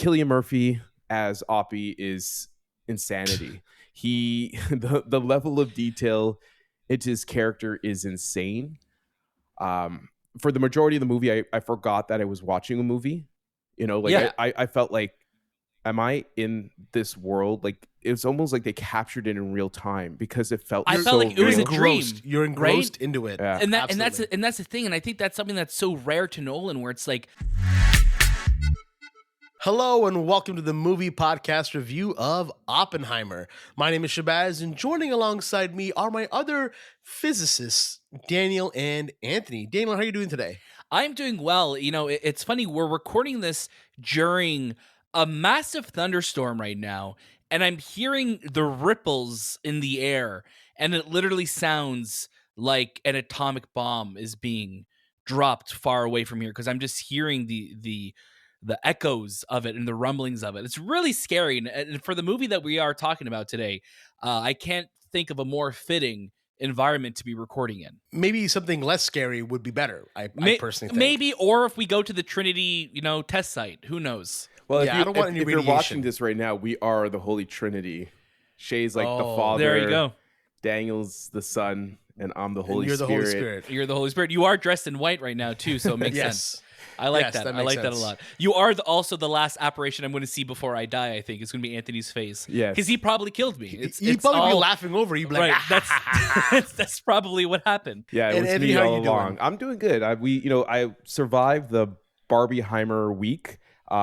Cillian Murphy as Oppie is insanity. The level of detail into his character is insane. For the majority of the movie, I forgot that I was watching a movie. I felt like, am I in this world? Like, it was almost like they captured it in real time because it felt I so felt like it was real. a dream. You're engrossed right? into it. Yeah. And that's the thing, and I think that's something that's so rare to Nolan, where it's like, Hello and welcome to the movie podcast review of Oppenheimer. My name is Shahbaz, and joining alongside me are my other physicists, Daniel and Anthony. Daniel, how are you doing today? I'm doing well. It's funny, we're recording this during a massive thunderstorm right now, and I'm hearing the ripples in the air, and it literally sounds like an atomic bomb is being dropped far away from here, because I'm just hearing the echoes of it and the rumblings of it. It's really scary, and for the movie that we are talking about today, I can't think of a more fitting environment to be recording in. Maybe something less scary would be better, I personally think. Maybe, or if we go to the Trinity, test site, who knows? Well, Yeah, I don't want any if you're radiation. watching this right now, we are the Holy Trinity. Shay's like the Father. There you go. Daniel's the Son, and I'm the And Holy you're the Spirit. Holy Spirit. You're the Holy Spirit. You are dressed in white right now too, so it makes Yes. sense. I like Yes, that. that I makes like that a sense. lot. You are also the last apparition I'm going to see before I die. I think it's going to be Anthony's face. Yes. because he probably killed me. You'd probably be laughing over. You'd be like, right. That's probably what happened. Yeah, it And was Anthony, me how all you along. doing? I'm doing good. I survived the Barbieheimer week. We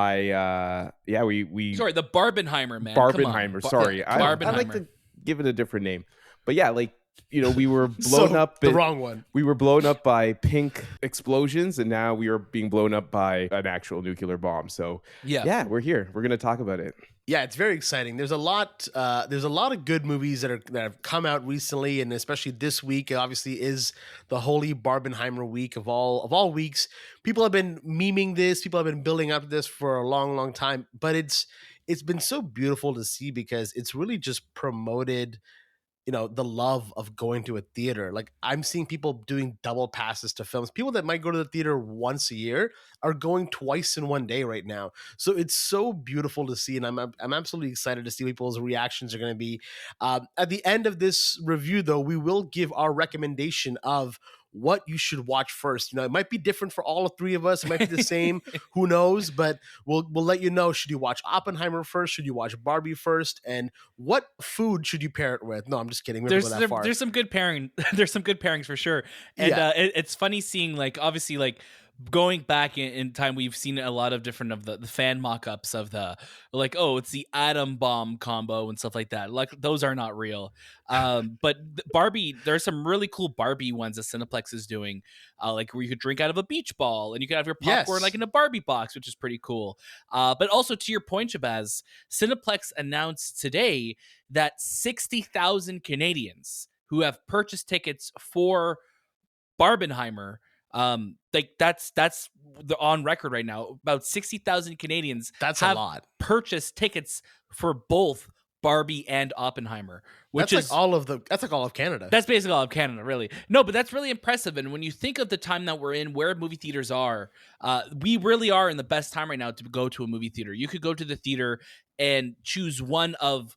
Sorry, the Barbenheimer, man. Come on. Barbenheimer. Sorry, I like Barbenheimer. to give it a different name. But yeah, we were blown up. The wrong one. We were blown up by pink explosions, and now we are being blown up by an actual nuclear bomb. So yeah, we're here. We're gonna talk about it. Yeah, it's very exciting. There's a lot of good movies that have come out recently, and especially this week. It obviously is the holy Barbenheimer week of all weeks. People have been memeing this. People have been building up to this for a long, long time. But it's been so beautiful to see because it's really just promoted, the love of going to a theater. Like, I'm seeing people doing double passes to films. People that might go to the theater once a year are going twice in one day right now. So it's so beautiful to see, and I'm absolutely excited to see what people's reactions are going to be. At the end of this review, though, we will give our recommendation of what you should watch first. It might be different for all three of us. It might be the same. Who knows? But we'll let you know. Should you watch Oppenheimer first? Should you watch Barbie first? And what food should you pair it with? No, I'm just kidding. We don't go that far. There's some good pairing. There's some good pairings for sure. And it's funny seeing, obviously, going back in time, we've seen a lot of different of the fan mock-ups of it's the atom bomb combo and stuff like that. Those are not real. But Barbie, there's some really cool Barbie ones that Cineplex is doing, where you could drink out of a beach ball and you could have your popcorn Yes. in a Barbie box, which is pretty cool. But also, to your point, Shahbaz, Cineplex announced today that 60,000 Canadians who have purchased tickets for Barbenheimer, that's on record right now. About 60,000 Canadians That's have a lot. purchased tickets for both Barbie and Oppenheimer, which That's is like all of Canada. that's basically all of Canada, really. No, but that's really impressive. And when you think of the time that we're in, where movie theaters are, we really are in the best time right now to go to a movie theater. You could go to the theater and choose one of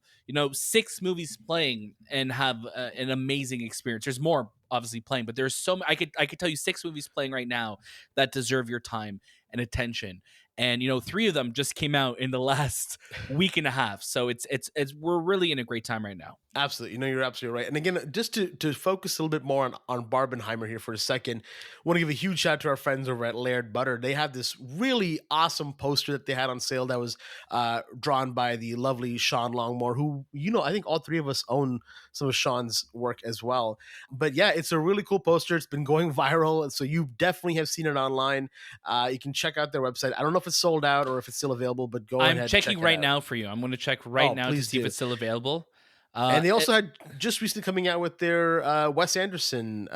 6 movies playing and have an amazing experience. There's more obviously playing, but there's so I could tell you 6 movies playing right now that deserve your time and attention. And 3 of them just came out in the last week and a half. So it's we're really in a great time right now. Absolutely. You're absolutely right. And again, just to focus a little bit more on Barbenheimer here for a second, I want to give a huge shout out to our friends over at Laird Butter. They have this really awesome poster that they had on sale that was drawn by the lovely Sean Longmore, who, I think all 3 of us own some of Sean's work as well. But yeah, it's a really cool poster. It's been going viral. So you definitely have seen it online. You can check out their website. I don't know if it's sold out or if it's still available, but go ahead. I'm checking right out. now for you. I'm going to check right now to see if it's still available. And they also had just recently coming out with their Wes Anderson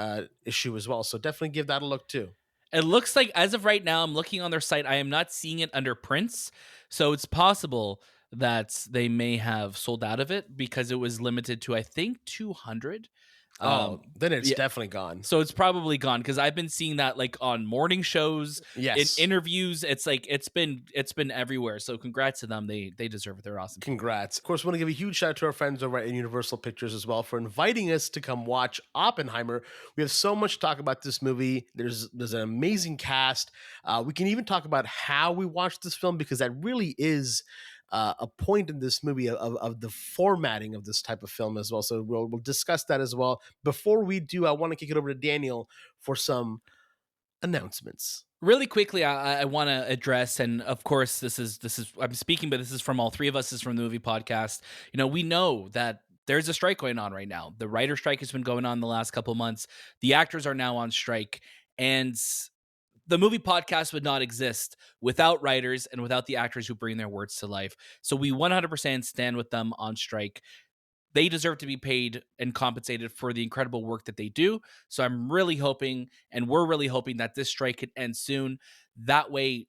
issue as well. So definitely give that a look too. It looks like, as of right now, I'm looking on their site, I am not seeing it under prints. So it's possible that they may have sold out of it because it was limited to, I think, 200. Then it's yeah. definitely gone. So it's probably gone because I've been seeing that like on morning shows, in interviews. It's like it's been everywhere. So congrats to them. They deserve it. They're awesome. Congrats. Of course, we want to give a huge shout out to our friends over at Universal Pictures as well for inviting us to come watch Oppenheimer. We have so much to talk about this movie. There's an amazing cast. We can even talk about how we watched this film because that really is a point in this movie of the formatting of this type of film as well. So we'll discuss that as well. Before we do, I want to kick it over to Daniel for some announcements. Really quickly, I want to address, and of course, this is I'm speaking, but this is from all three of us. This is from the movie podcast. We know that there's a strike going on right now. The writer strike has been going on the last couple of months. The actors are now on strike, and the movie podcast would not exist without writers and without the actors who bring their words to life. So we 100% stand with them on strike. They deserve to be paid and compensated for the incredible work that they do. So I'm really hoping, and we're really hoping, that this strike could end soon. That way,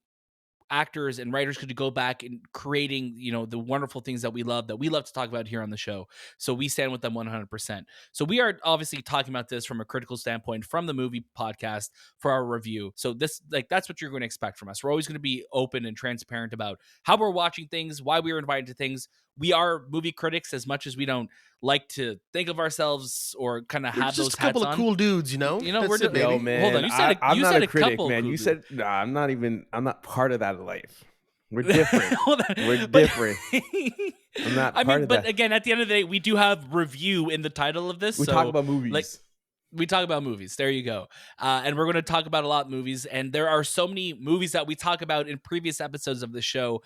actors and writers could go back and creating, the wonderful things that we love to talk about here on the show. So we stand with them 100%. So we are obviously talking about this from a critical standpoint from the movie podcast for our review. So this, that's what you're going to expect from us. We're always going to be open and transparent about how we're watching things, why we were invited to things. We are movie critics as much as we don't like to think of ourselves or kind of have those hats on. Just a couple of cool dudes, We're Yo, man. Hold on, I'm not a critic, couple, man. cool You said I'm not part of that life. We're different. We're but, different. I'm not part of that. But again, at the end of the day, we do have review in the title of this. We talk about movies. We talk about movies. There you go. And we're going to talk about a lot of movies. And there are so many movies that we talk about in previous episodes of the show.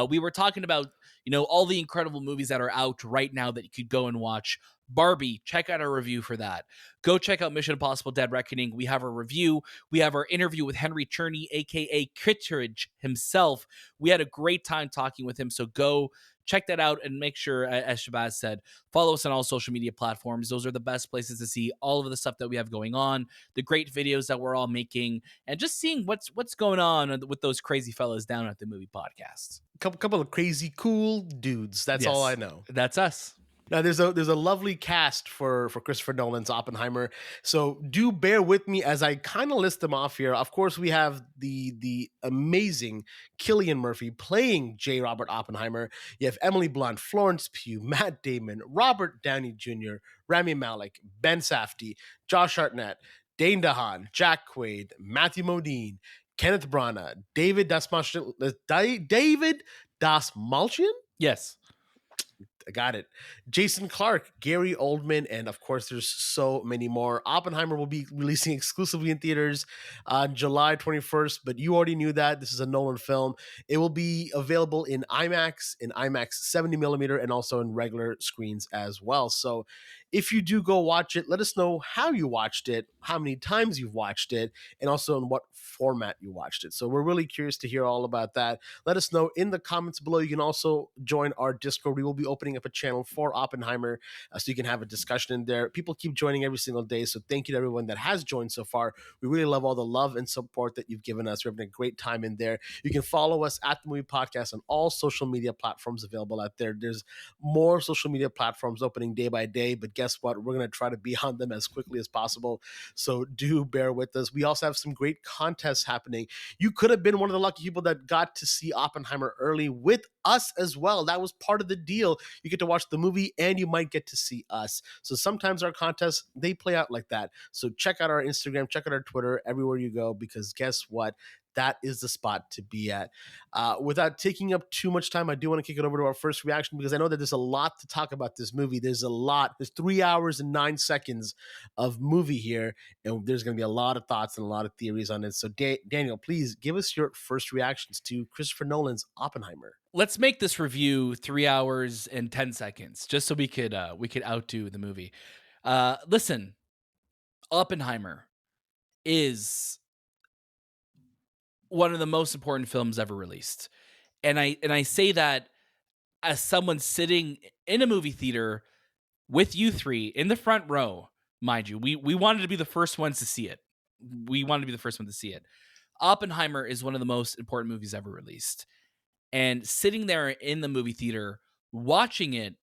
We were talking about, all the incredible movies that are out right now that you could go and watch. Barbie, check out our review for that. Go check out Mission Impossible Dead Reckoning. We have a review. We have our interview with Henry Czerny, a.k.a. Kittredge himself. We had a great time talking with him. So go check that out and make sure, as Shahbaz said, follow us on all social media platforms. Those are the best places to see all of the stuff that we have going on, the great videos that we're all making, and just seeing what's going on with those crazy fellas down at the movie podcast. Couple of crazy cool dudes. That's all I know. That's us. Now, there's a lovely cast for Christopher Nolan's Oppenheimer, so do bear with me as I kind of list them off here. Of course, we have the amazing Cillian Murphy playing J. Robert Oppenheimer. You have Emily Blunt, Florence Pugh, Matt Damon, Robert Downey Jr., Rami Malek, Ben Safdie, Josh Hartnett, Dane DeHaan, Jack Quaid, Matthew Modine, Kenneth Branagh, David Dastmalchian. Yes. I got it. Jason Clarke, Gary Oldman, and of course, there's so many more. Oppenheimer will be releasing exclusively in theaters on July 21st, but you already knew that. This is a Nolan film. It will be available in IMAX, in IMAX 70 millimeter, and also in regular screens as well. So if you do go watch it, let us know how you watched it, how many times you've watched it, and also in what format you watched it. So we're really curious to hear all about that. Let us know in the comments below. You can also join our Discord. We will be opening up a channel for Oppenheimer, so you can have a discussion in there. People keep joining every single day, so thank you to everyone that has joined so far. We really love all the love and support that you've given us. We're having a great time in there. You can follow us at the Movie Podcast on all social media platforms available out there. There's more social media platforms opening day by day, but guess what? We're going to try to be on them as quickly as possible, so do bear with us. We also have some great contests happening. You could have been one of the lucky people that got to see Oppenheimer early with us as well. That was part of the deal. You get to watch the movie and you might get to see us. So sometimes our contests, they play out like that. So check out our Instagram, check out our Twitter, everywhere you go, because guess what? That is the spot to be at. Without taking up too much time, I do want to kick it over to our first reaction because I know that there's a lot to talk about this movie. There's 3 hours and 9 seconds of movie here, and there's going to be a lot of thoughts and a lot of theories on it. So Daniel, please give us your first reactions to Christopher Nolan's Oppenheimer. Let's make this review 3 hours and 10 seconds, just so we could outdo the movie. Listen, Oppenheimer is one of the most important films ever released. And I say that as someone sitting in a movie theater with you three in the front row, mind you. We wanted to be the first ones to see it. Oppenheimer is one of the most important movies ever released. And sitting there in the movie theater, watching it,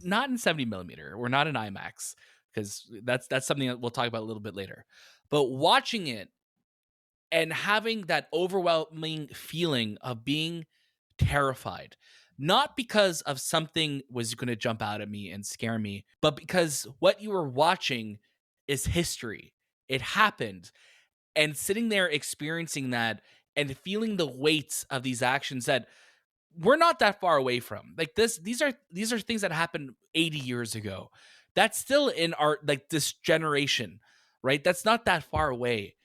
not in 70 millimeter or not in IMAX, because that's something that we'll talk about a little bit later. But watching it and having that overwhelming feeling of being terrified, not because of something was going to jump out at me and scare me, but because what you were watching is history. It happened. And sitting there experiencing that and feeling the weight of these actions that we're not that far away from. Like these are things that happened 80 years ago. That's still in our, like, this generation, right? That's not that far away.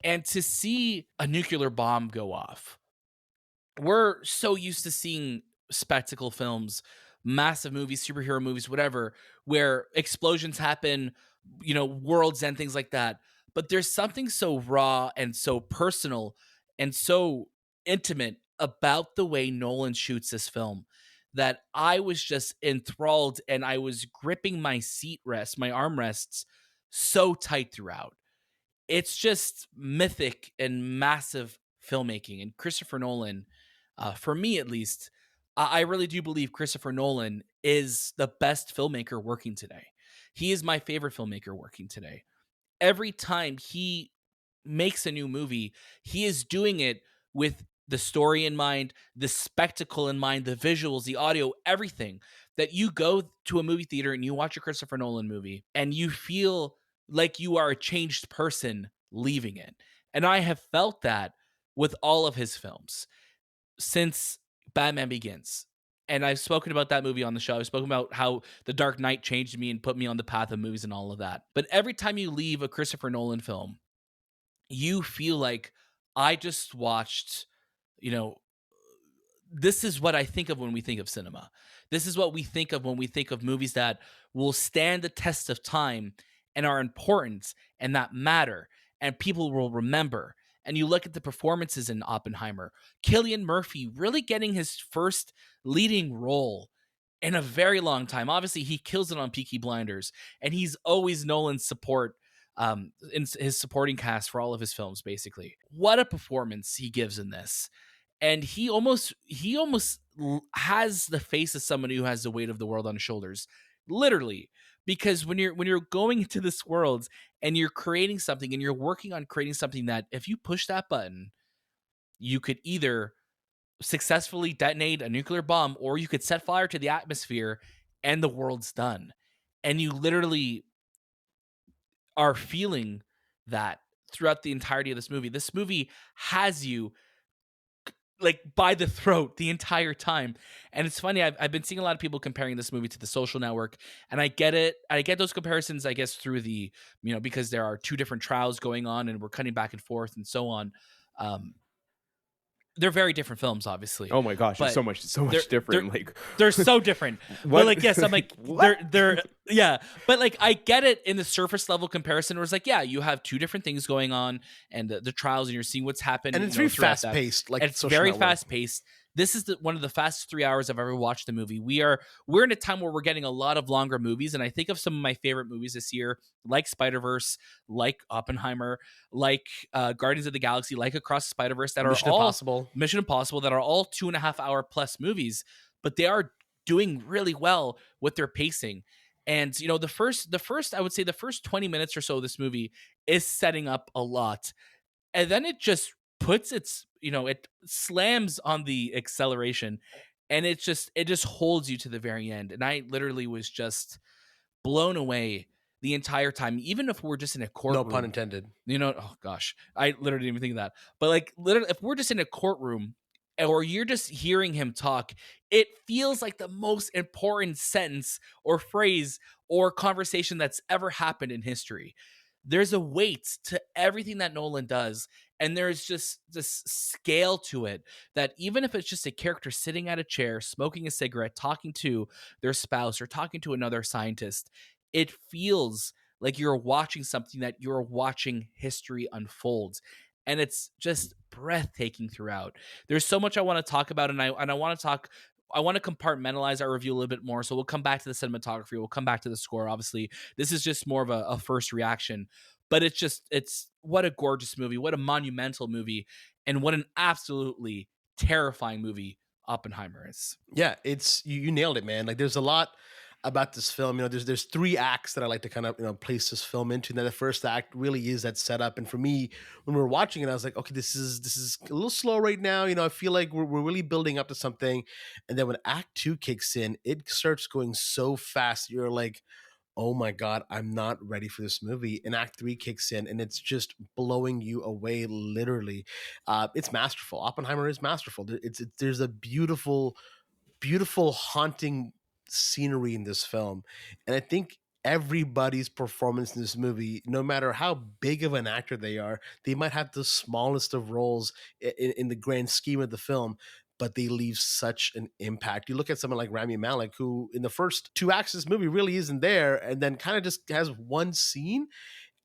And to see a nuclear bomb go off, we're so used to seeing spectacle films, massive movies, superhero movies, whatever, where explosions happen, worlds and things like that. But there's something so raw and so personal and so intimate about the way Nolan shoots this film that I was just enthralled, and I was gripping my my armrests so tight throughout. It's just mythic and massive filmmaking. And Christopher Nolan, for me at least, I really do believe Christopher Nolan is the best filmmaker working today. He is my favorite filmmaker working today. Every time he makes a new movie, he is doing it with the story in mind, the spectacle in mind, the visuals, the audio, everything. That you go to a movie theater and you watch a Christopher Nolan movie and you feel like you are a changed person leaving it. And I have felt that with all of his films since Batman Begins. And I've spoken about that movie on the show. I've spoken about how The Dark Knight changed me and put me on the path of movies and all of that. But every time you leave a Christopher Nolan film, you feel like, I just watched, this is what I think of when we think of cinema. This is what we think of when we think of movies that will stand the test of time and are important and that matter and people will remember. And you look at the performances in Oppenheimer, Cillian Murphy really getting his first leading role in a very long time. Obviously, he kills it on Peaky Blinders, and he's always Nolan's support in his supporting cast for all of his films, basically. What a performance he gives in this. And he almost has the face of someone who has the weight of the world on his shoulders, literally. Because when you're going into this world and you're creating something and you're working on creating something that if you push that button, you could either successfully detonate a nuclear bomb or you could set fire to the atmosphere and the world's done. And you literally are feeling that throughout the entirety of this movie. This movie has you like by the throat the entire time. And it's funny, I've been seeing a lot of people comparing this movie to The Social Network, and I get it. I get those comparisons, I guess, through the, because there are two different trials going on and we're cutting back and forth and so on. They're very different films, obviously. Oh my gosh, but it's so much different. They're so different. But like, yes, I'm like, they're yeah. But like, I get it in the surface level comparison where it's like, yeah, you have two different things going on and the trials and you're seeing what's happened. And it's very fast paced. Like, it's very fast paced. This is one of the fastest 3 hours I've ever watched the movie. We're in a time where we're getting a lot of longer movies, and I think of some of my favorite movies this year, like Spider-Verse, like Oppenheimer, like Guardians of the Galaxy, like Across the Spider-Verse, that Mission are all Impossible, that are all 2.5 hour plus movies, but they are doing really well with their pacing. And the first I would say the first 20 minutes or so of this movie is setting up a lot, and then it just puts it slams on the acceleration, and it just holds you to the very end. And I literally was just blown away the entire time, even if we're just in a courtroom. No pun intended. Oh gosh, I literally didn't even think of that. But like, literally, if we're just in a courtroom or you're just hearing him talk, it feels like the most important sentence or phrase or conversation that's ever happened in history. There's a weight to everything that Nolan does, and there's just this scale to it that even if it's just a character sitting at a chair, smoking a cigarette, talking to their spouse or talking to another scientist, it feels like you're watching something, that you're watching history unfold. And it's just breathtaking throughout. There's so much I want to talk about, and I want to compartmentalize our review a little bit more. So we'll come back to the cinematography. We'll come back to the score. Obviously, this is just more of a first reaction, but it's what a gorgeous movie, what a monumental movie, and what an absolutely terrifying movie Oppenheimer is. Yeah, it's you nailed it, man. Like, there's a lot. about this film. There's three acts that I like to kind of place this film into. And then the first act really is that setup. And for me, when we were watching it, I was like, okay, this is a little slow right now. I feel like we're really building up to something. And then when Act 2 kicks in, it starts going so fast. You're like, oh my God, I'm not ready for this movie. And Act 3 kicks in and it's just blowing you away, literally. It's masterful. Oppenheimer is masterful. There's a beautiful, beautiful, haunting scenery in this film. And I think everybody's performance in this movie, no matter how big of an actor they are, they might have the smallest of roles in the grand scheme of the film, but they leave such an impact. You look at someone like Rami Malek, who in the first two acts of this movie really isn't there, and then kind of just has one scene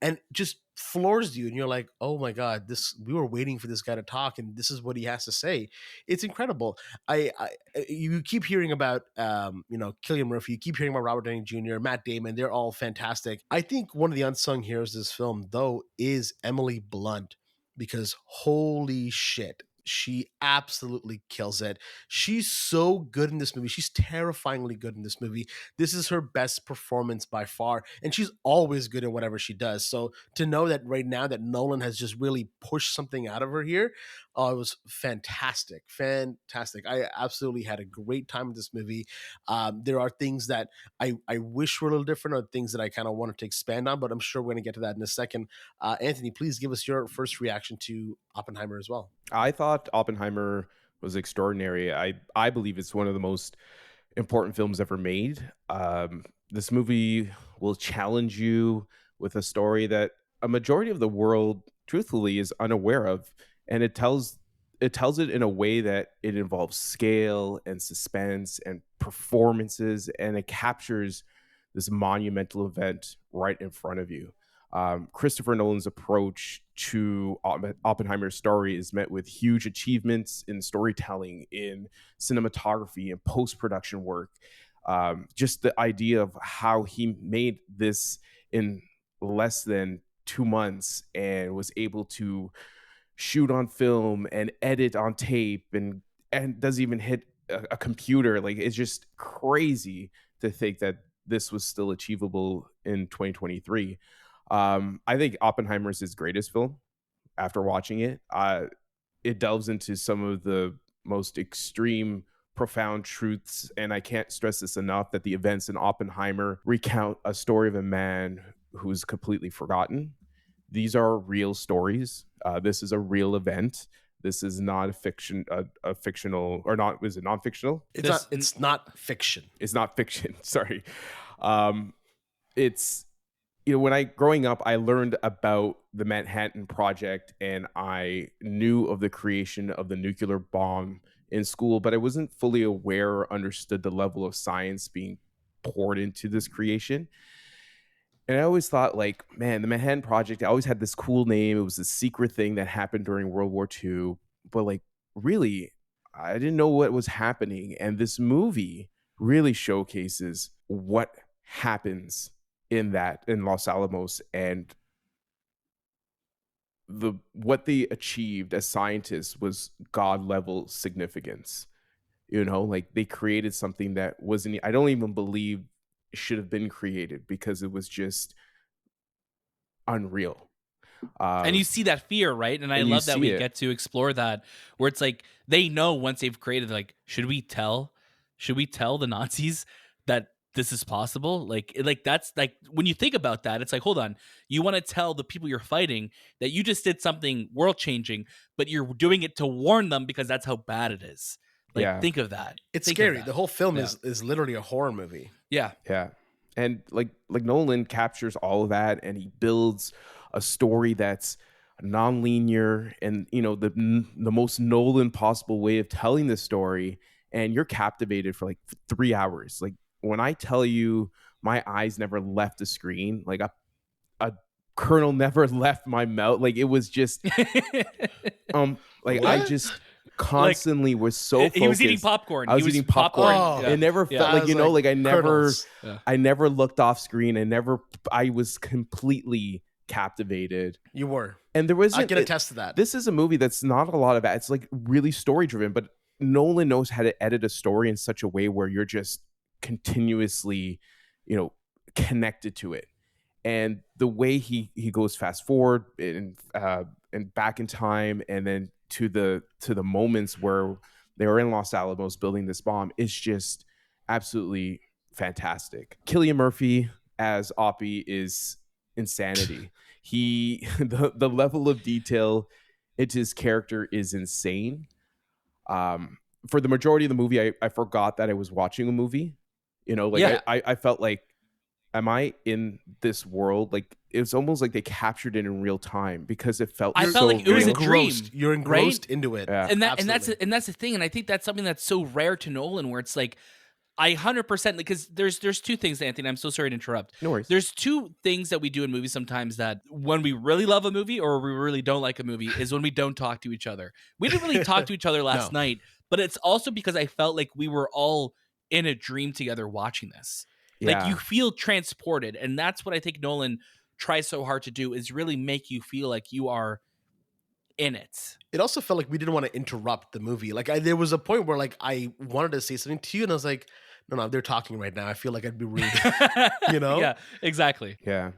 and just floors you, and you're like, oh my God, we were waiting for this guy to talk, and this is what he has to say. It's incredible. You keep hearing about Cillian Murphy, you keep hearing about Robert Downey Jr., Matt Damon. They're all fantastic. I think one of the unsung heroes of this film, though, is Emily Blunt, because holy shit, she absolutely kills it. She's so good in this movie. She's terrifyingly good in this movie. This is her best performance by far, and she's always good in whatever she does. So to know that right now that Nolan has just really pushed something out of her here, it was fantastic. I absolutely had a great time with this movie. There are things that I wish were a little different, or things that I kind of wanted to expand on, but I'm sure we're going to get to that in a second. Anthony, please give us your first reaction to Oppenheimer as well. I thought Oppenheimer was extraordinary. I believe it's one of the most important films ever made. This movie will challenge you with a story that a majority of the world, truthfully, is unaware of, and it tells it in a way that it involves scale and suspense and performances, and it captures this monumental event right in front of you. Christopher Nolan's approach to Oppenheimer's story is met with huge achievements in storytelling, in cinematography, and post-production work. Just the idea of how he made this in less than 2 months and was able to shoot on film and edit on tape and doesn't even hit a computer. Like, it's just crazy to think that this was still achievable in 2023. I think Oppenheimer is his greatest film. After watching it, it delves into some of the most extreme, profound truths, and I can't stress this enough, that the events in Oppenheimer recount a story of a man who's completely forgotten. These are real stories. This is a real event. This is not a fictional, or not, is it non-fictional? It's not fiction. It's not fiction. Sorry. It's, when growing up, I learned about the Manhattan Project, and I knew of the creation of the nuclear bomb in school, but I wasn't fully aware or understood the level of science being poured into this creation. And I always thought, like, man, the Manhattan Project, I always had this cool name. It was a secret thing that happened during World War II. But, like, really, I didn't know what was happening. And this movie really showcases what happens in Los Alamos, and what they achieved as scientists was God level significance. Like, they created something that wasn't, I don't even believe should have been created, because it was just unreal. And you see that fear, right? And I love that we get to explore that, where it's like, they know once they've created, like, should we tell the Nazis that this is possible? Like that's like, when you think about that, it's like, hold on, you want to tell the people you're fighting that you just did something world changing, but you're doing it to warn them because that's how bad it is. Like, think of that. It's scary. The whole film is literally a horror movie. Yeah. And like Nolan captures all of that, and he builds a story that's non-linear, and the most Nolan possible way of telling this story, and you're captivated for like 3 hours. Like, when I tell you, my eyes never left the screen, like a kernel never left my mouth. Like, it was just I just constantly was so focused. He was eating popcorn. I was eating popcorn. Oh, it never felt like, I never looked off screen. I was completely captivated. You were. And there was, I can attest to that. This is a movie that's not a lot of it's like really story driven, but Nolan knows how to edit a story in such a way where you're just continuously, connected to it. And the way he goes fast forward and back in time, and then to the moments where they were in Los Alamos building this bomb is just absolutely fantastic. Cillian Murphy as Oppie is insanity. The level of detail into his character is insane. For the majority of the movie, I forgot that I was watching a movie. I felt like, am I in this world? Like, it's almost like they captured it in real time because it felt I felt like it was a dream. You're engrossed right? into it. Yeah. And that's the thing. And I think that's something that's so rare to Nolan, where it's like, I 100%, because there's two things, Anthony. I'm so sorry to interrupt. No worries. There's two things that we do in movies sometimes, that when we really love a movie or we really don't like a movie is when we don't talk to each other. We didn't really talk to each other last night, but it's also because I felt like we were all in a dream together watching this. Yeah. Like, you feel transported, and that's what I think Nolan tries so hard to do, is really make you feel like you are in it. It also felt like we didn't want to interrupt the movie. Like, there was a point where like I wanted to say something to you, and I was like, no, they're talking right now. I feel like I'd be rude. Yeah, exactly. Yeah.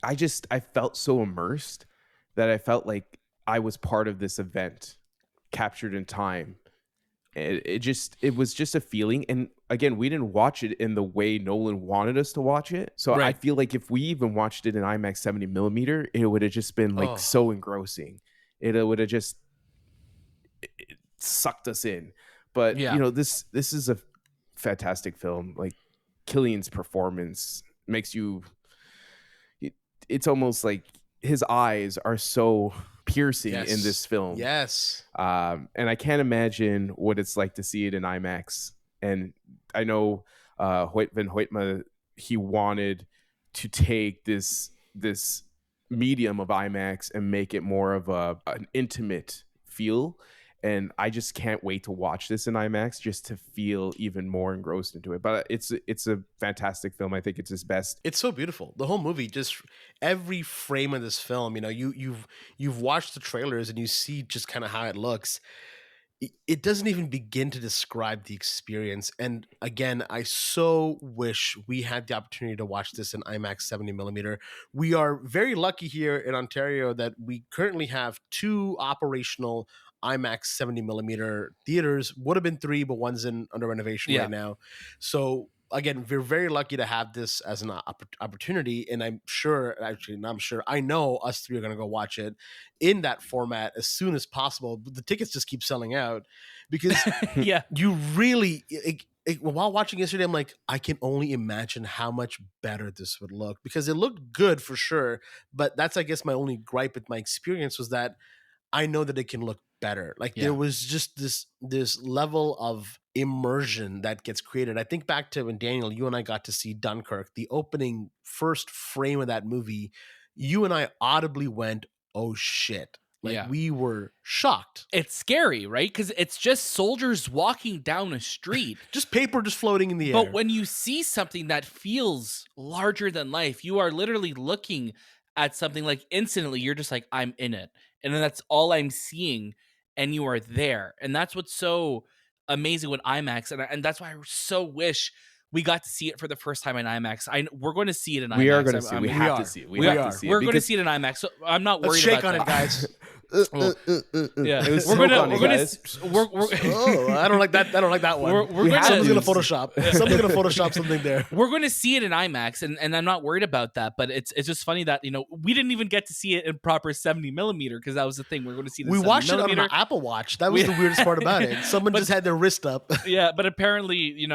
I felt so immersed that I felt like I was part of this event captured in time. It was just a feeling. And again, we didn't watch it in the way Nolan wanted us to watch it. So I feel like if we even watched it in IMAX 70 millimeter, it would have just been like so engrossing. It would have just sucked us in. But this is a fantastic film. Like, Cillian's performance makes you. It's almost like his eyes are so piercing in this film. Yes. And I can't imagine what it's like to see it in IMAX. And I know Hoyte van Hoytema, he wanted to take this medium of IMAX and make it more of an intimate feel. And I just can't wait to watch this in IMAX just to feel even more engrossed into it. But it's a fantastic film. I think it's his best. It's so beautiful. The whole movie, just every frame of this film, you've watched the trailers and you see just kind of how it looks. It doesn't even begin to describe the experience. And again, I so wish we had the opportunity to watch this in IMAX 70 millimeter. We are very lucky here in Ontario that we currently have 2 operational IMAX 70 millimeter theaters. Would have been 3, but one's under renovation right now. So again, we're very lucky to have this as an opportunity. And I know us 3 are going to go watch it in that format as soon as possible. The tickets just keep selling out because you really, while watching yesterday, I'm like, I can only imagine how much better this would look, because it looked good for sure. But that's, I guess, my only gripe with my experience was that I know that it can look better. Like, there was just this level of immersion that gets created. I think back to when, Daniel, you and I got to see Dunkirk, the opening first frame of that movie. You and I audibly went, oh shit. Like, we were shocked. It's scary, right? Because it's just soldiers walking down a street. Just paper just floating in the air. But when you see something that feels larger than life, you are literally looking at something, like, instantly you're just like, I'm in it. And then that's all I'm seeing, and you are there. And that's what's so amazing with IMAX. And that's why I so wish we got to see it for the first time in IMAX. We're going to see it in IMAX. We are going to see it. We have to see it. We have to see it. We're going to see it in IMAX. So I'm not worried about that. Shake on it, guys. Yeah, it was we're gonna. I don't like that. I don't like that one. Someone's gonna Photoshop. Someone's gonna Photoshop something there. We're going to see it in IMAX, and I'm not worried about that. But it's just funny that we didn't even get to see it in proper 70 millimeter, because that was the thing. We're going to see. We watched it on an Apple Watch. That was the weirdest part about it. Someone just had their wrist up. Yeah, but apparently,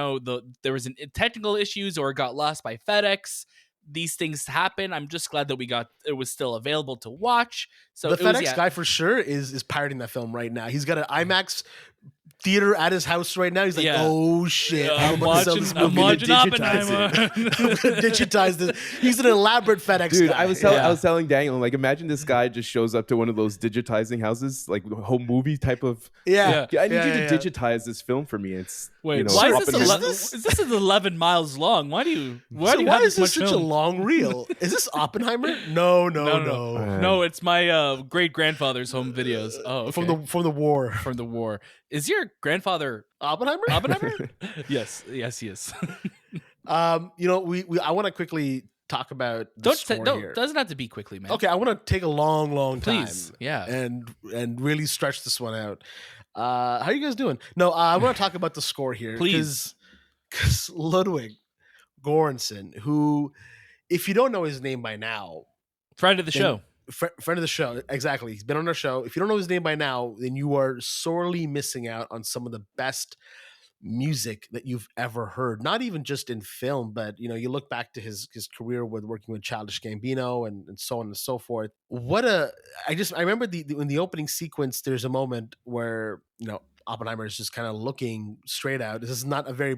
there was technical issues, or it got lost by FedEx. These things happen. I'm just glad that it was still available to watch. So the FedEx guy for sure is pirating that film right now. He's got an IMAX theater at his house right now. He's like, oh shit, I'm watching Oppenheimer. Digitize this. He's an elaborate FedEx dude guy. I was telling Daniel, like, imagine this guy just shows up to one of those digitizing houses, like the home movie type of. I need you to digitize this film for me. It's why is this 11 miles long? Why is this such a long reel? Is this Oppenheimer? No. No, it's my great grandfather's home videos. Oh, okay. From the war. From the war. Is your grandfather Oppenheimer? Yes, he is. I want to quickly talk about the score here. Doesn't have to be quickly, man. Okay, I want to take a long Please, time. yeah. And really stretch this one out. How are you guys doing? No, I want to talk about the score here. Please. Because Ludwig Göransson, who, if you don't know his name by now, friend of the show. Friend of the show, exactly. He's been on our show. If you don't know his name by now, then you are sorely missing out on some of the best music that you've ever heard. Not even just in film, but you look back to his career with working with Childish Gambino and so on and so forth. I remember in the opening sequence, there's a moment where Oppenheimer is just kind of looking straight out. It's not a very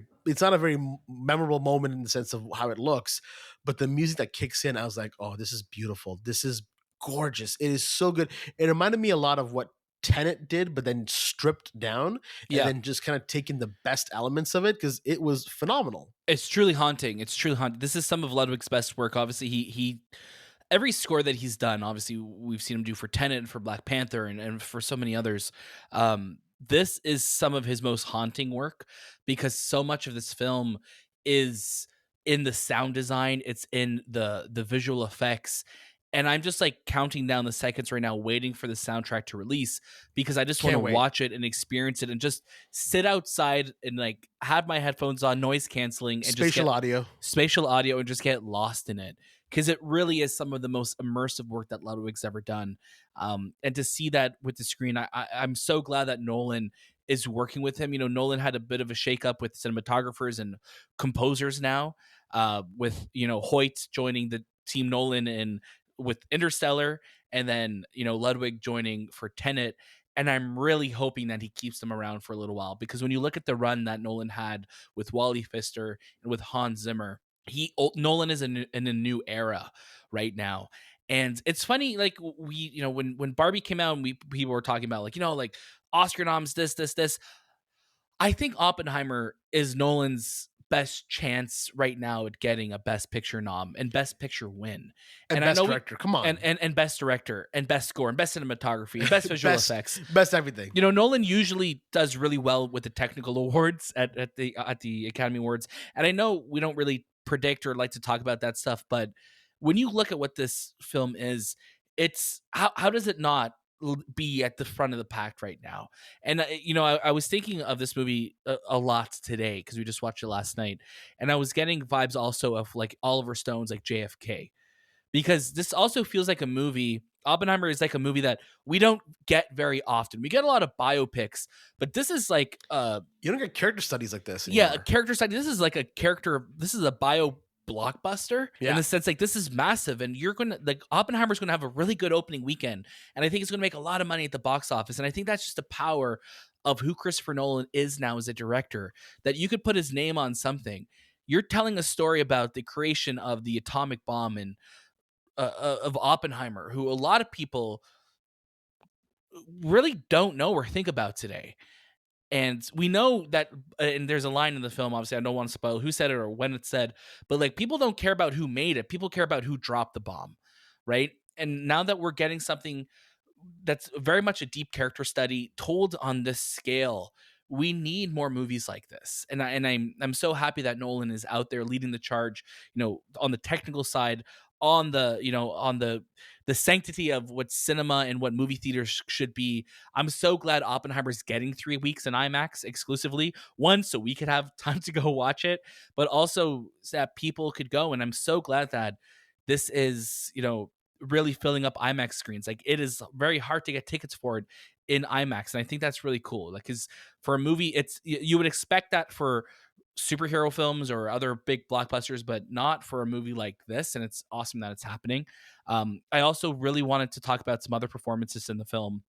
memorable moment in the sense of how it looks, but the music that kicks in, I was like, oh, this is beautiful. This is gorgeous. It is so good. It reminded me a lot of what Tenet did, but then stripped down and then just kind of taken the best elements of it, because it was phenomenal. It's truly haunting. This is some of Ludwig's best work. Obviously, he every score that he's done, obviously we've seen him do for Tenet and for Black Panther and for so many others. This is some of his most haunting work, because so much of this film is in the sound design, it's in the visual effects. And I'm just like counting down the seconds right now, waiting for the soundtrack to release, because I just want to watch it and experience it and just sit outside and like have my headphones on, noise canceling, and spatial audio, and just get lost in it. Because it really is some of the most immersive work that Ludwig's ever done. And to see that with the screen, I'm so glad that Nolan is working with him. Nolan had a bit of a shakeup with cinematographers and composers now, with Hoyt joining the team Nolan and with Interstellar, and then Ludwig joining for Tenet. And I'm really hoping that he keeps them around for a little while, because when you look at the run that Nolan had with Wally Pfister and with Hans Zimmer, Nolan is in a new era right now. And it's funny, like we when Barbie came out and people were talking about like Oscar noms, this, I think Oppenheimer is Nolan's best chance right now at getting a Best Picture nom and Best Picture win, and Best Director. Come on, and Best Director and Best Score and Best Cinematography and Best Visual Effects, Best everything. Nolan usually does really well with the technical awards at the Academy Awards, and I know we don't really predict or like to talk about that stuff, but when you look at what this film is, it's how does it not be at the front of the pack right now? And I was thinking of this movie a lot today, because we just watched it last night, and I was getting vibes also of like Oliver Stone's like JFK, because this also feels like a movie. Oppenheimer is like a movie that we don't get very often. We get a lot of biopics, but this is like you don't get character studies like this anymore. Yeah, a character study. This is like a character. This is a bio blockbuster in the sense like this is massive, and Oppenheimer's gonna have a really good opening weekend, and I think it's gonna make a lot of money at the box office. And I think that's just the power of who Christopher Nolan is now as a director, that you could put his name on something. You're telling a story about the creation of the atomic bomb and of Oppenheimer, who a lot of people really don't know or think about today. And we know that, and there's a line in the film, obviously I don't want to spoil who said it or when it's said, but like people don't care about who made it. People care about who dropped the bomb, right? And now that we're getting something that's very much a deep character study told on this scale, we need more movies like this. And I'm so happy that Nolan is out there leading the charge, on the technical side, on the sanctity of what cinema and what movie theaters should be. I'm so glad Oppenheimer's getting 3 weeks in IMAX exclusively. One, so we could have time to go watch it, but also so that people could go. And I'm so glad that this is, really filling up IMAX screens. Like, it is very hard to get tickets for it in IMAX. And I think that's really cool. Like, because for a movie, you would expect that for superhero films or other big blockbusters, but not for a movie like this. And it's awesome that it's happening. I also really wanted to talk about some other performances in the film.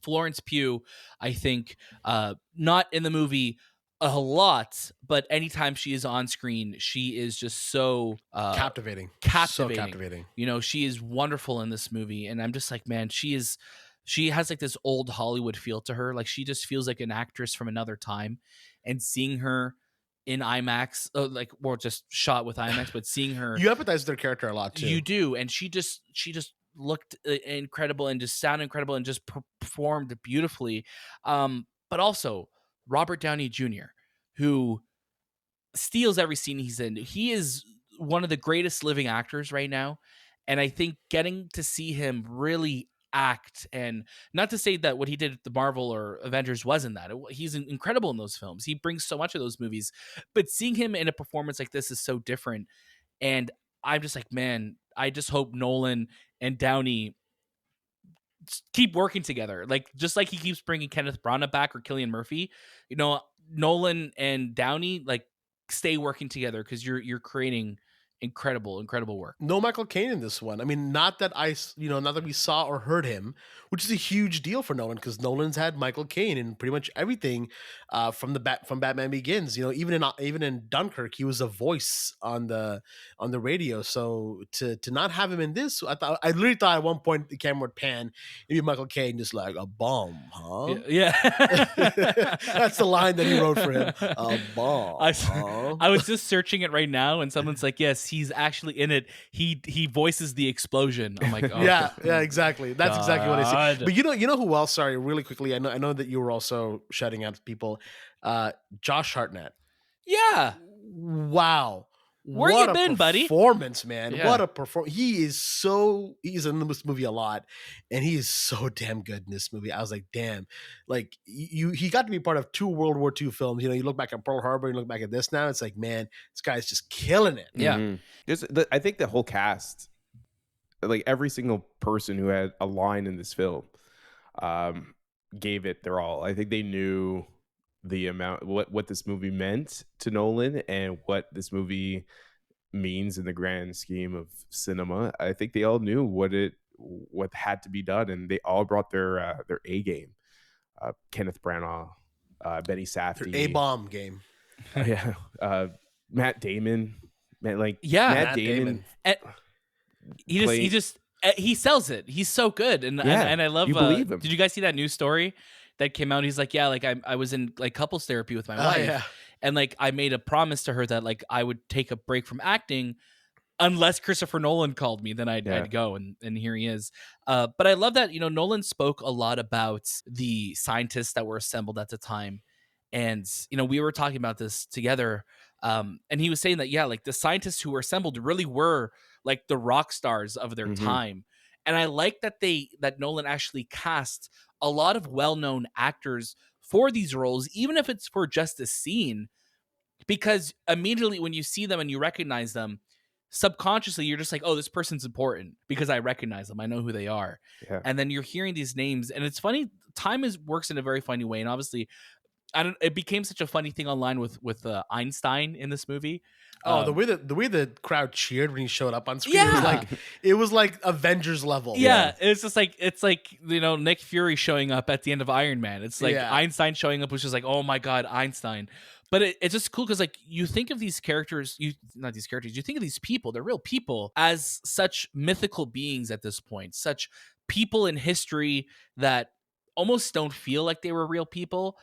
Florence Pugh, I think, not in the movie a lot, but anytime she is on screen, she is just so captivating. So captivating. She is wonderful in this movie. And I'm just like, man, she has like this old Hollywood feel to her. Like, she just feels like an actress from another time. And seeing her in IMAX, or just shot with IMAX, but seeing her, you empathize with her character a lot too. You do, and she just looked incredible and just sounded incredible and just performed beautifully. but also Robert Downey Jr., who steals every scene he's in. He is one of the greatest living actors right now. And I think getting to see him really act, and not to say that what he did at the Marvel or Avengers wasn't that. He's incredible in those films. He brings so much of those movies. But seeing him in a performance like this is so different. And I'm just like, man, I just hope Nolan and Downey keep working together. Like, just like he keeps bringing Kenneth Branagh back or Cillian Murphy, Nolan and Downey, like, stay working together, because you're creating incredible work. No Michael Caine in this one. I mean, not that we saw or heard him, which is a huge deal for Nolan, because Nolan's had Michael Caine in pretty much everything from Batman Begins. Even in Dunkirk, he was a voice on the radio. So to not have him in this, I literally thought at one point the camera would pan, maybe Michael Caine just like, a bomb, huh? Yeah. That's the line that he wrote for him. A bomb. I was just searching it right now, and someone's like, yes, he's actually in it. He voices the explosion. I'm like, oh, yeah, exactly. That's exactly what I see. God. But you know who else? Sorry, really quickly. I know that you were also shouting out people. Josh Hartnett. Yeah. Wow. Where what you been, buddy? Performance, man. Yeah. What a performance. He's in this movie a lot, and he is so damn good in this movie. I was like, damn. Like, he got to be part of 2 World War II films. You look back at Pearl Harbor, you look back at this now, it's like, man, this guy's just killing it. Yeah. Mm-hmm. I think the whole cast, like every single person who had a line in this film, gave it their all. I think they knew the amount, what this movie meant to Nolan and what this movie means in the grand scheme of cinema. I think they all knew what had to be done, and they all brought their A game. Kenneth Branagh, Benny Safdie, Their A-bomb game. Yeah, Matt Damon, Matt Damon. And he sells it. He's so good, and I love. You believe him. Did you guys see that news story that came out? He's like, yeah, like I was in like couples therapy with my wife, and like I made a promise to her that like I would take a break from acting unless Christopher Nolan called me, then I'd go, and here he is. But I love that Nolan spoke a lot about the scientists that were assembled at the time, and we were talking about this together, and he was saying that like the scientists who were assembled really were like the rock stars of their time. And I like that Nolan actually cast a lot of well-known actors for these roles, even if it's for just a scene, because immediately when you see them and you recognize them, subconsciously you're just like, oh, this person's important because I recognize them. I know who they are. Yeah. And then you're hearing these names, and it's funny. Time works in a very funny way. And obviously it became such a funny thing online with Einstein in this movie. Oh, the way the crowd cheered when he showed up on screen, it was like Avengers level. Yeah, it's like Nick Fury showing up at the end of Iron Man. It's like Einstein showing up, which is like, oh my god, Einstein. But it's just cool because like you think of these characters, you think of these people, they're real people, as such mythical beings at this point, such people in history that almost don't feel like they were real people.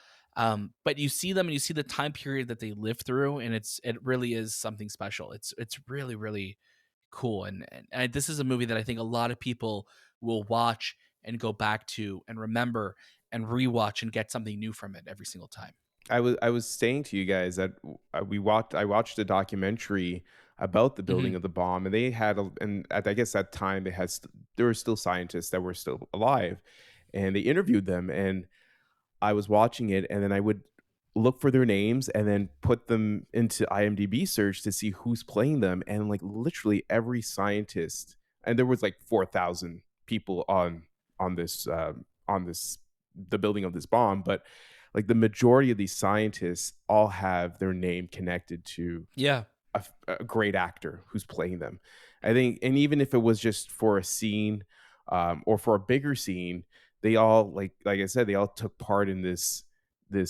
But you see them and you see the time period that they lived through, and it really is something special. It's really, really cool. And this is a movie that I think a lot of people will watch and go back to and remember and rewatch and get something new from it every single time. I was saying to you guys that I watched a documentary about the building of the bomb, and they had I guess that time there were still scientists that were still alive, and they interviewed them, and I was watching it, and then I would look for their names and then put them into IMDb search to see who's playing them, and like literally every scientist, and there was like 4,000 people on the building of this bomb, but like the majority of these scientists all have their name connected to a great actor who's playing them. I think, and even if it was just for a scene or for a bigger scene, they all like I said, they all took part in this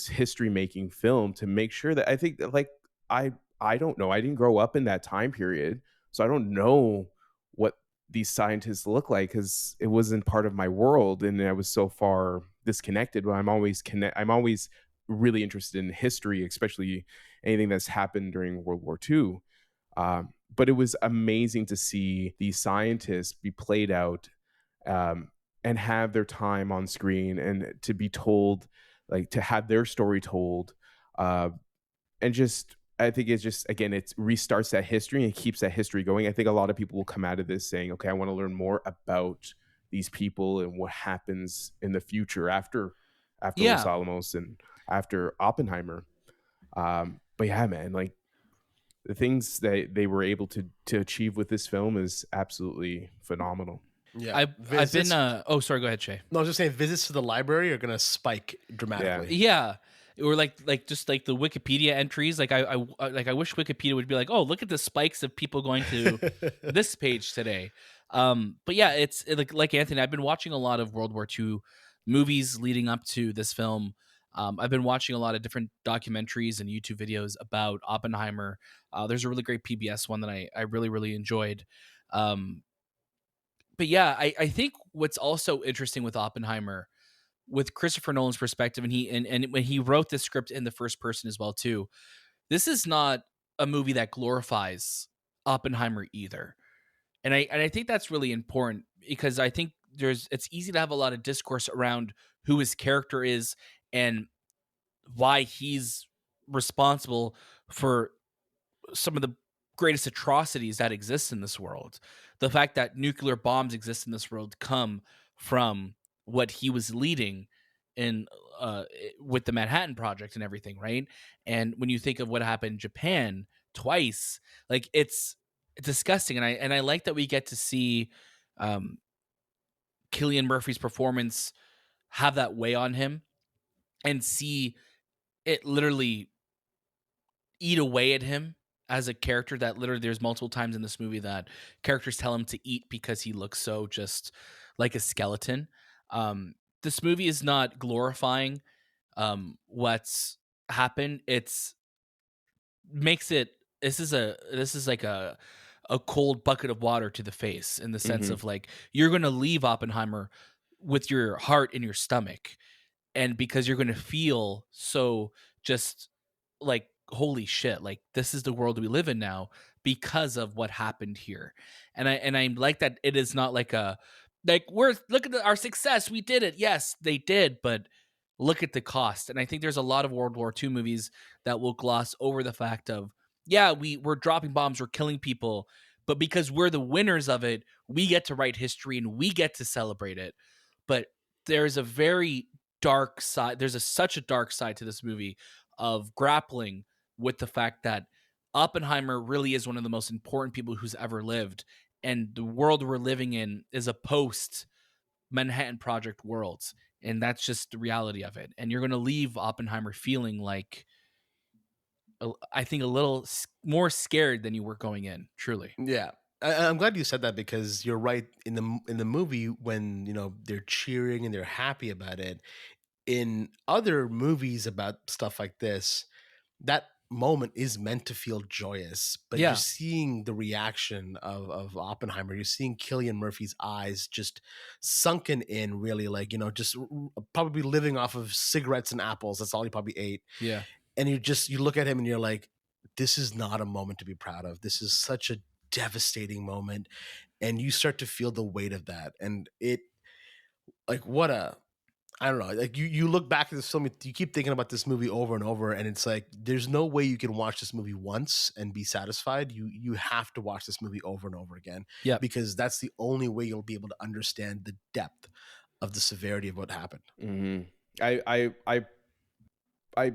history making film to make sure that I think that like I don't know, I didn't grow up in that time period, so I don't know what these scientists look like because it wasn't part of my world and I was so far disconnected. But I'm always really interested in history, especially anything that's happened during World War II. But it was amazing to see these scientists be played out and have their time on screen, and to be told like to have their story told, and just I think it's just again it restarts that history and keeps that history going. I think a lot of people will come out of this saying, okay, I want to learn more about these people and what happens in the future after Los Yeah. Alamos and after Oppenheimer. But yeah, man, like the things that they were able to achieve with this film is absolutely phenomenal. Yeah, I've been oh, sorry, go ahead, Shay. No, I was just saying visits to the library are gonna spike dramatically. Yeah, or like just like the Wikipedia entries. Like I wish Wikipedia would be like, oh, look at the spikes of people going to this page today. But yeah, it's like Anthony. I've been watching a lot of World War II movies leading up to this film. I've been watching a lot of different documentaries and YouTube videos about Oppenheimer. There's a really great PBS one that I really enjoyed. But yeah, I think what's also interesting with Oppenheimer, with Christopher Nolan's perspective, and and when he wrote this script in the first person as well too, this is not a movie that glorifies Oppenheimer either. And I think that's really important, because I think it's easy to have a lot of discourse around who his character is and why he's responsible for some of the greatest atrocities that exist in this world. The fact that nuclear bombs exist in this world come from what he was leading in with the Manhattan Project and everything, right? And when you think of what happened in Japan twice, like it's disgusting. And I like that we get to see um, Cillian Murphy's performance have that weigh on him, and see it literally eat away at him as a character. That literally, there's multiple times in this movie that characters tell him to eat because he looks so just like a skeleton. This movie is not glorifying what's happened. It's makes it this is like a cold bucket of water to the face, in the sense Mhm. of like, you're going to leave Oppenheimer with your heart in your stomach, and because you're going to feel so just like, holy shit, like this is the world we live in now because of what happened here. And I like that it is not like a, like, we're look at our success, we did it, yes they did, but look at the cost. And I think there's a lot of World War II movies that will gloss over the fact of, yeah, we're dropping bombs, we're killing people, but because we're the winners of it, we get to write history and we get to celebrate it. But there's a very dark side. Such a dark side to this movie, of grappling with the fact that Oppenheimer really is one of the most important people who's ever lived, and the world we're living in is a post Manhattan Project world, and that's just the reality of it. And you're going to leave Oppenheimer feeling like, I think, a little more scared than you were going in. Truly. Yeah. I'm glad you said that, because you're right. In the movie, when they're cheering and they're happy about it, in other movies about stuff like this, that moment is meant to feel joyous, but Yeah. you're seeing the reaction of Oppenheimer. You're seeing Cillian Murphy's eyes just sunken in, really, like, just probably living off of cigarettes and apples. That's all he probably ate. Yeah. And you look at him and you're like, this is not a moment to be proud of. This is such a devastating moment. And you start to feel the weight of that. And it, like, I don't know. Like, you look back at this film, you keep thinking about this movie over and over, and it's like, there's no way you can watch this movie once and be satisfied. You have to watch this movie over and over again. Yeah. Because that's the only way you'll be able to understand the depth of the severity of what happened. Mm-hmm. I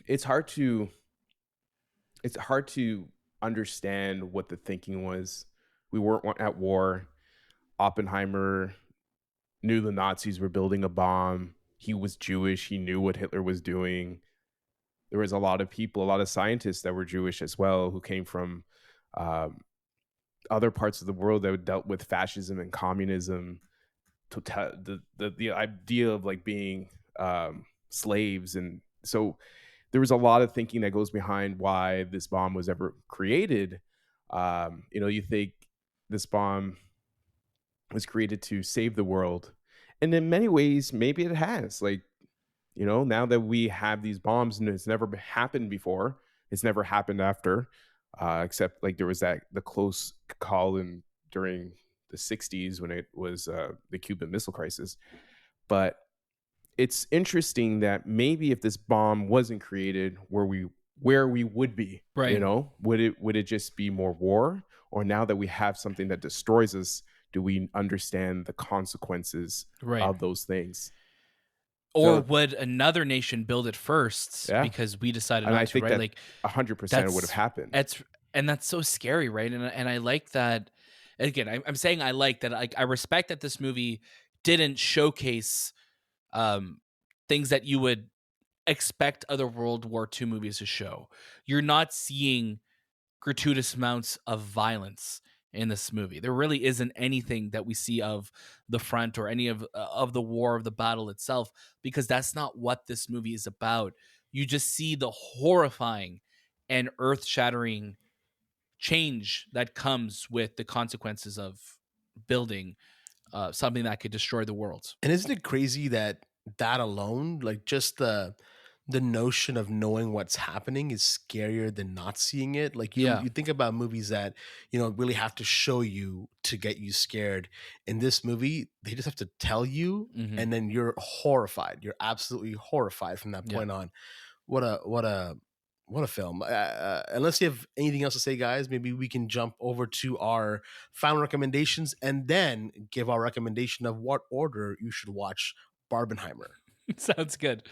it's hard to understand what the thinking was. We weren't at war. Oppenheimer knew the Nazis were building a bomb. He was Jewish. He knew what Hitler was doing. There was a lot of people, a lot of scientists that were Jewish as well, who came from other parts of the world that dealt with fascism and communism. The idea of like being slaves, and so there was a lot of thinking that goes behind why this bomb was ever created. You think this bomb was created to save the world, and in many ways, maybe it has. Like, now that we have these bombs, and it's never happened before, it's never happened after, except like there was the close call during the 60s when it was the Cuban Missile Crisis. But it's interesting that maybe if this bomb wasn't created, where we would be, Right. would it just be more war? Or now that we have something that destroys us, do we understand the consequences Right. of those things? Or So, would another nation build it first yeah. because we decided And not I to, think right? that Like 100% would have happened. that's so scary, right? And I like that. Again, I'm saying I like that. I respect that this movie didn't showcase things that you would expect other World War II movies to show. You're not seeing gratuitous amounts of violence in this movie. There really isn't anything that we see of the front or any of the war, of the battle itself, because that's not what this movie is about. You just see the horrifying and earth-shattering change that comes with the consequences of building something that could destroy the world. And isn't it crazy that alone, like just the notion of knowing what's happening is scarier than not seeing it. Like Yeah. you think about movies that, really have to show you to get you scared. In this movie, they just have to tell you, Mhm. and then you're horrified. You're absolutely horrified from that Yeah. point on. What a film. Unless you have anything else to say, guys, maybe we can jump over to our final recommendations and then give our recommendation of what order you should watch Barbenheimer. Sounds good.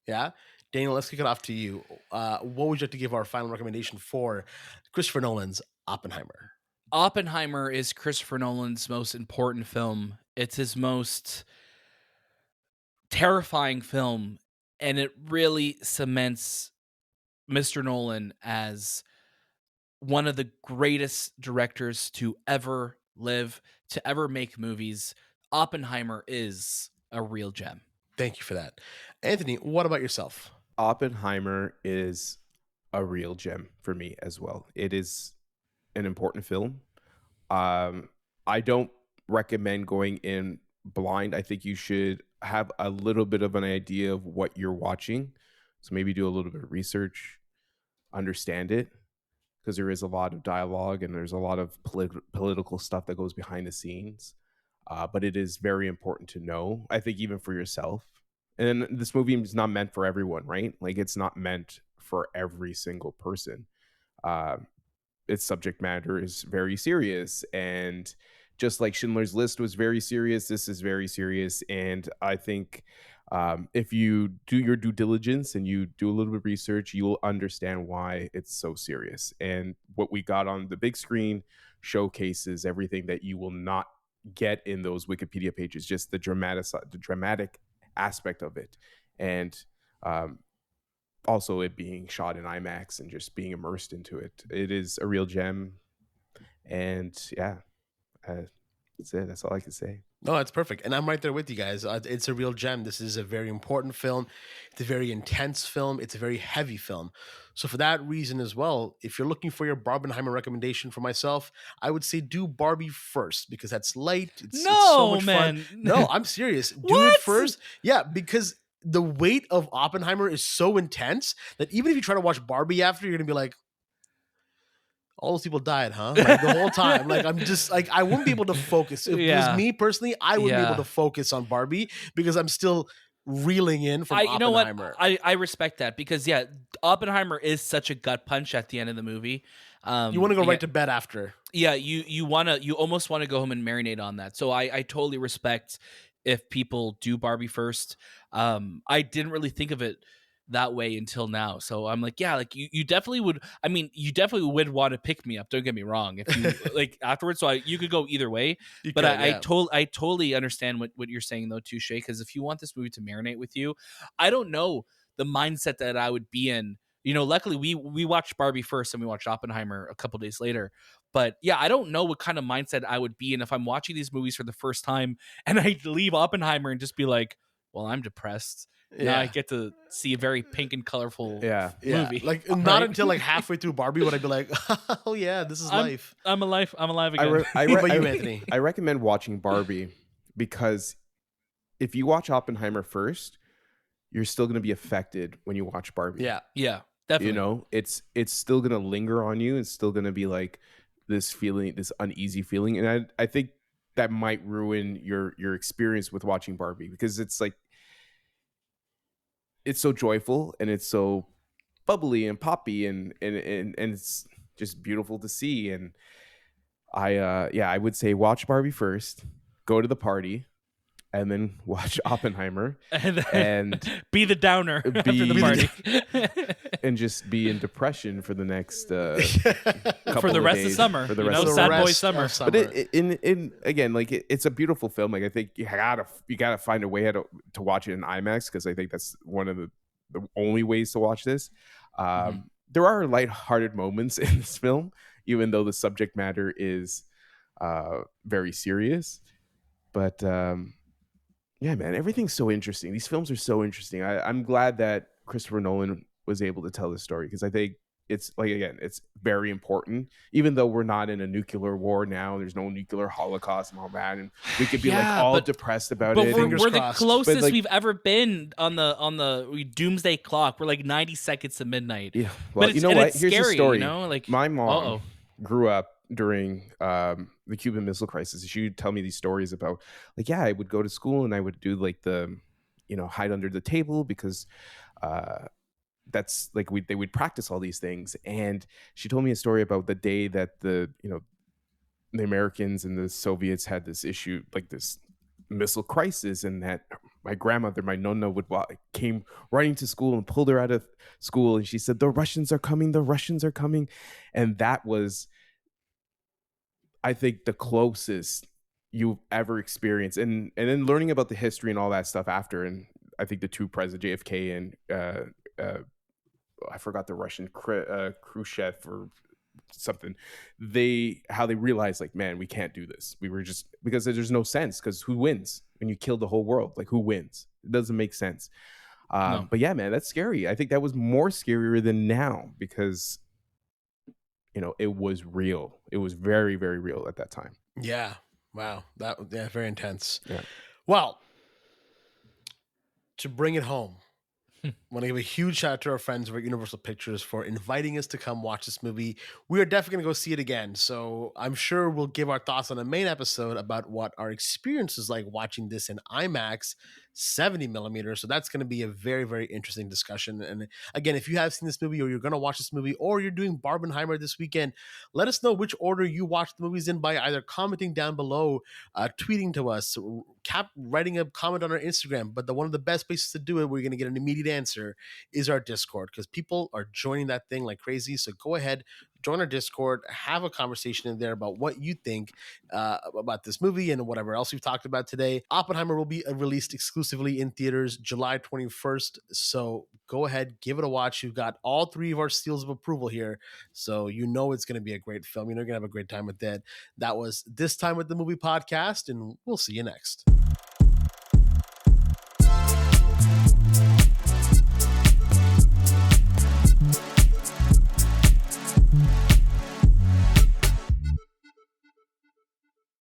Yeah. Daniel, let's kick it off to you. What would you like to give our final recommendation for Christopher Nolan's Oppenheimer? Oppenheimer is Christopher Nolan's most important film. It's his most terrifying film, and it really cements Mr. Nolan as one of the greatest directors to ever live, to ever make movies. Oppenheimer is a real gem. Thank you for that. Anthony, what about yourself? Oppenheimer is a real gem for me as well. It is an important film. I don't recommend going in blind. I think you should have a little bit of an idea of what you're watching. So maybe do a little bit of research, understand it, because there is a lot of dialogue and there's a lot of political stuff that goes behind the scenes. But it is very important to know, I think, even for yourself. And this movie is not meant for everyone, right? Like, it's not meant for every single person. Uh, its subject matter is very serious, and just like Schindler's List was very serious, this is very serious. And I think if you do your due diligence and you do a little bit of research, you will understand why it's so serious. And what we got on the big screen showcases everything that you will not get in those Wikipedia pages, just the dramatic aspect of it. And also it being shot in IMAX and just being immersed into it. It is a real gem. And yeah, that's it. That's all I can say. No, it's perfect. And I'm right there with you guys. It's a real gem. This is a very important film. It's a very intense film. It's a very heavy film. So for that reason as well, if you're looking for your Barbenheimer recommendation for myself, I would say do Barbie first, because that's light. It's so much fun. No, I'm serious. Do it What? first. Yeah, because the weight of Oppenheimer is so intense that even if you try to watch Barbie after, you're going to be like, all those people died, huh? Like the whole time. Like, I'm just like, I wouldn't be able to focus. If it was me personally, I wouldn't be able to focus on Barbie because I'm still reeling in from You know what? Oppenheimer. I respect that, because yeah, Oppenheimer is such a gut punch at the end of the movie. You want to go right to bed after. Yeah, you almost want to go home and marinate on that. So I totally respect if people do Barbie first. I didn't really think of it that way until now. So I'm like, yeah, like you definitely would. I mean, you definitely would want to pick me up. Don't get me wrong. If you like afterwards, so you could go either way. But I totally understand what you're saying though, too, Shay. Because if you want this movie to marinate with you, I don't know the mindset that I would be in. You know, luckily we watched Barbie first and we watched Oppenheimer a couple days later. But yeah, I don't know what kind of mindset I would be in if I'm watching these movies for the first time and I leave Oppenheimer and just be like, well, I'm depressed. Now I get to see a very pink and colorful movie. Like not until like halfway through Barbie would I be like, oh yeah, this is life. I'm alive again. What about you, Anthony? I recommend watching Barbie because if you watch Oppenheimer first, you're still going to be affected when you watch Barbie. Yeah, definitely. You know, it's still going to linger on you. It's still going to be like this feeling, this uneasy feeling. And I think that might ruin your experience with watching Barbie, because it's like, it's so joyful and it's so bubbly and poppy and it's just beautiful to see. And I would say watch Barbie first, go to the party, and then watch Oppenheimer and be the downer after the party. and just be in depression for the next for the rest of summer. For the rest of sad boy summer. But again, like it's a beautiful film. Like I think you gotta find a way to watch it in IMAX, because I think that's one of the only ways to watch this. There are lighthearted moments in this film, even though the subject matter is very serious. But yeah, man, everything's so interesting. These films are so interesting. I'm glad that Christopher Nolan was able to tell this story, because I think it's like, again, it's very important, even though we're not in a nuclear war now. There's no nuclear holocaust and all that, and we could be depressed about it. But we're the closest we've ever been on the doomsday clock. We're like 90 seconds to midnight. Yeah, well, but you know what? Here's scary, the story. You know? Like, my mom grew up during the Cuban Missile Crisis. She would tell me these stories about, like, yeah, I would go to school and I would do like the, hide under the table, because that's like they would practice all these things. And she told me a story about the day that the Americans and the Soviets had this issue, like this missile crisis, and that my grandmother, my nonna, came running to school and pulled her out of school, and she said, the Russians are coming, and that was, I think, the closest you've ever experienced. And then learning about the history and all that stuff after, and I think the two presidents, JFK and I forgot the Russian, Khrushchev or something, how they realized, like, man, we can't do this. We were just, because there's no sense, because who wins when you kill the whole world? Like, who wins? It doesn't make sense. No. But yeah, man, that's scary. I think that was more scarier than now, because it was real. It was very, very real at that time. Yeah. Wow. Very intense. Yeah. Well, to bring it home, I want to give a huge shout out to our friends over at Universal Pictures for inviting us to come watch this movie. We are definitely going to go see it again. So I'm sure we'll give our thoughts on a main episode about what our experience is like watching this in IMAX 70 millimeters. So that's going to be a very, very interesting discussion. And again, if you have seen this movie, or you're going to watch this movie, or you're doing Barbenheimer this weekend, let us know which order you watch the movies in by either commenting down below, tweeting to us, writing a comment on our Instagram. But one of the best places to do it, where you're going to get an immediate answer, is our Discord, because people are joining that thing like crazy. So go ahead, join our Discord, have a conversation in there about what you think about this movie and whatever else we've talked about today. Oppenheimer will be released exclusively in theaters July 21st. So go ahead, give it a watch. You've got all three of our seals of approval here. So it's going to be a great film. You're going to have a great time with it. That was This Time with the Movie podcast, and we'll see you next.